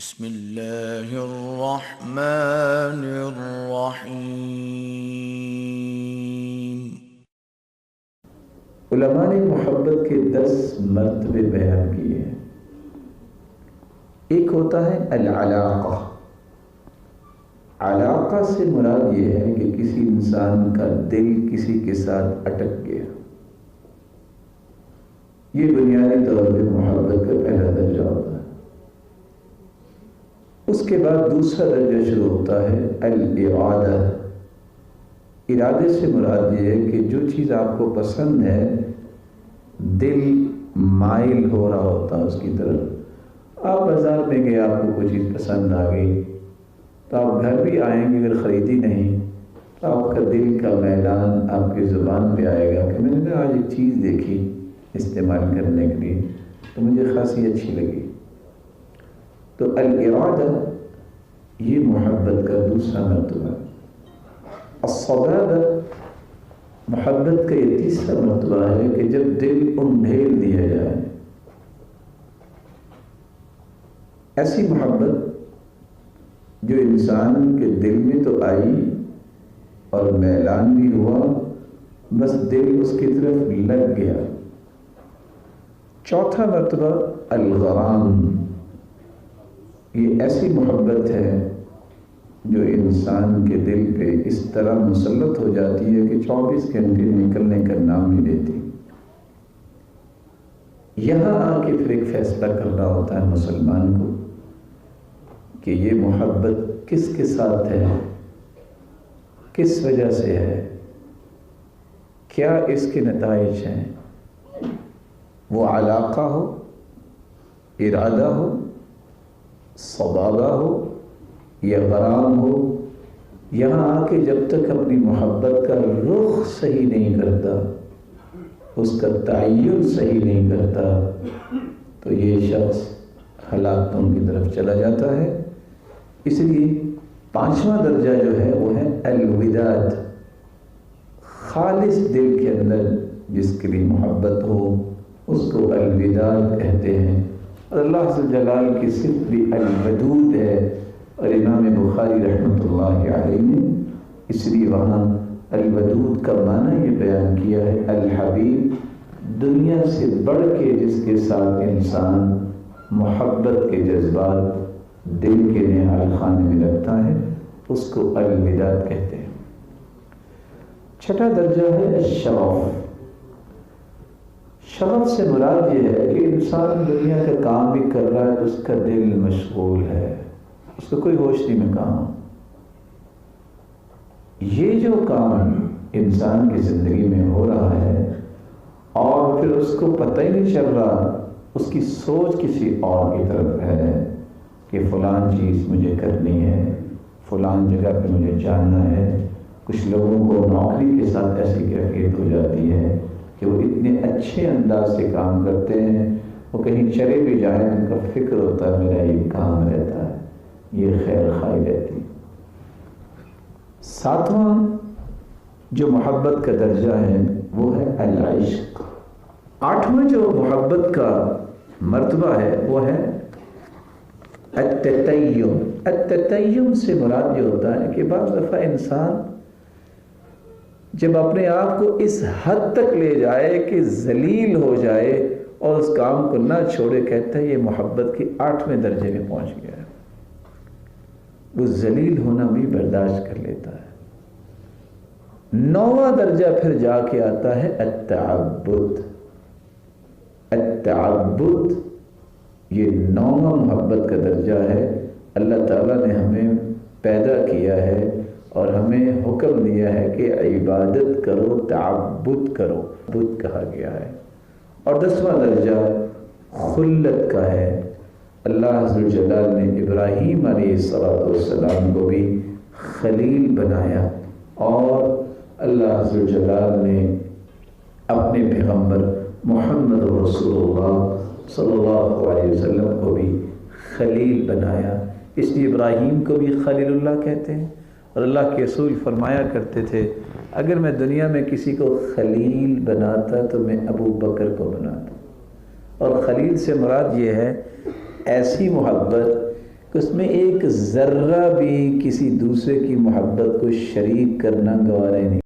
بسم اللہ الرحمن الرحیم۔ علماء نے محبت کے 10 مرتبے بیان کیے ہیں۔ ایک ہوتا ہے العلاقہ۔ علاقہ سے مراد یہ ہے کہ کسی انسان کا دل کسی کے ساتھ اٹک گیا۔ یہ بنیادی طور پہ محبت کا پہلا درجہ ہوتا ہے۔ اس کے بعد دوسرا درجہ شروع ہوتا ہے الارادہ۔ ارادے سے مراد یہ ہے کہ جو چیز آپ کو پسند ہے دل مائل ہو رہا ہوتا ہے اس کی طرف۔ آپ بازار میں گئے، آپ کو کوئی چیز پسند آ گئی تو آپ گھر بھی آئیں گے، اگر خریدی نہیں تو آپ کا دل کا میلان آپ کی زبان پہ آئے گا کہ میں نے آج ایک چیز دیکھی استعمال کرنے کے لیے تو مجھے خاصی اچھی لگی۔ تو الارادہ یہ محبت کا دوسرا مرتبہ ہے۔ الصبابہ محبت کا یہ تیسرا مرتبہ ہے کہ جب دل انڈھیل دیا جائے، ایسی محبت جو انسان کے دل میں تو آئی اور میلان بھی ہوا، بس دل اس کی طرف لگ گیا۔ چوتھا مرتبہ الغرام، یہ ایسی محبت ہے جو انسان کے دل پہ اس طرح مسلط ہو جاتی ہے کہ 24 گھنٹے نکلنے کا نام نہیں لیتی۔ یہاں آ کے پھر ایک فیصلہ کرنا ہوتا ہے مسلمان کو کہ یہ محبت کس کے ساتھ ہے، کس وجہ سے ہے، کیا اس کے نتائج ہیں۔ وہ علاقہ ہو، ارادہ ہو، صبابہ ہو یا غرام ہو، یہاں آ کے جب تک اپنی محبت کا رخ صحیح نہیں کرتا، اس کا تعین صحیح نہیں کرتا، تو یہ شخص ہلاکتوں کی طرف چلا جاتا ہے۔ اس لیے 5واں درجہ جو ہے وہ ہے الوداد، خالص دل کے اندر جس کے لیے محبت ہو اس کو الوداد کہتے ہیں۔ اور اللہ جلال کی صفت بھی الودود ہے، اور امام بخاری رحمۃ اللہ علیہ نے اس لیے وہاں الودود کا معنی یہ بیان کیا ہے الحبیب، دنیا سے بڑھ کے جس کے ساتھ انسان محبت کے جذبات دل کے نہال خانے میں رکھتا ہے اس کو الوداد کہتے ہیں۔ چھٹا درجہ ہے الشغف۔ شغف سے مراد یہ ہے کہ انسان دنیا کا کام بھی کر رہا ہے تو اس کا دل مشغول ہے، اس کو کوئی ہوش نہیں میں کہاں۔ یہ جو کام انسان کی زندگی میں ہو رہا ہے اور پھر اس کو پتہ ہی نہیں چل رہا، اس کی سوچ کسی اور کی طرف ہے کہ فلان چیز مجھے کرنی ہے، فلان جگہ پہ مجھے جانا ہے۔ کچھ لوگوں کو نوکری کے ساتھ ایسی کیفیت ہو جاتی ہے کہ وہ اتنے اچھے انداز سے کام کرتے ہیں، وہ کہیں چلے بھی جائیں ان کا فکر ہوتا ہے میرا یہ کام رہتا ہے، یہ خیر خواہی رہتی۔ 7واں جو محبت کا درجہ ہے وہ ہے العشق۔ 8واں جو محبت کا مرتبہ ہے وہ ہے التتیم۔ التتیم سے مراد یہ ہوتا ہے کہ بعض دفعہ انسان جب اپنے آپ کو اس حد تک لے جائے کہ ذلیل ہو جائے اور اس کام کو نہ چھوڑے، کہتا ہے یہ محبت کے 8ویں درجے میں پہنچ گیا ہے۔ وہ ذلیل ہونا بھی برداشت کر لیتا ہے۔ 9واں درجہ پھر جا کے آتا ہے التعبد۔ التعبد یہ 9واں محبت کا درجہ ہے۔ اللہ تعالیٰ نے ہمیں پیدا کیا ہے اور ہمیں حکم دیا ہے کہ عبادت کرو، تعبد کرو، بدھ کہا گیا ہے۔ اور 10واں درجہ خلت کا ہے۔ اللہ عز و جلال نے ابراہیم علیہ السلام کو بھی خلیل بنایا، اور اللہ عز و جلال نے اپنے پیغمبر محمد رسول اللہ صلی اللہ علیہ وسلم کو بھی خلیل بنایا۔ اس لیے ابراہیم کو بھی خلیل اللہ کہتے ہیں، اور اللہ کے رسول فرمایا کرتے تھے اگر میں دنیا میں کسی کو خلیل بناتا تو میں ابو بکر کو بناتا۔ اور خلیل سے مراد یہ ہے ایسی محبت کہ اس میں ایک ذرہ بھی کسی دوسرے کی محبت کو شریک کرنا گوارا نہیں۔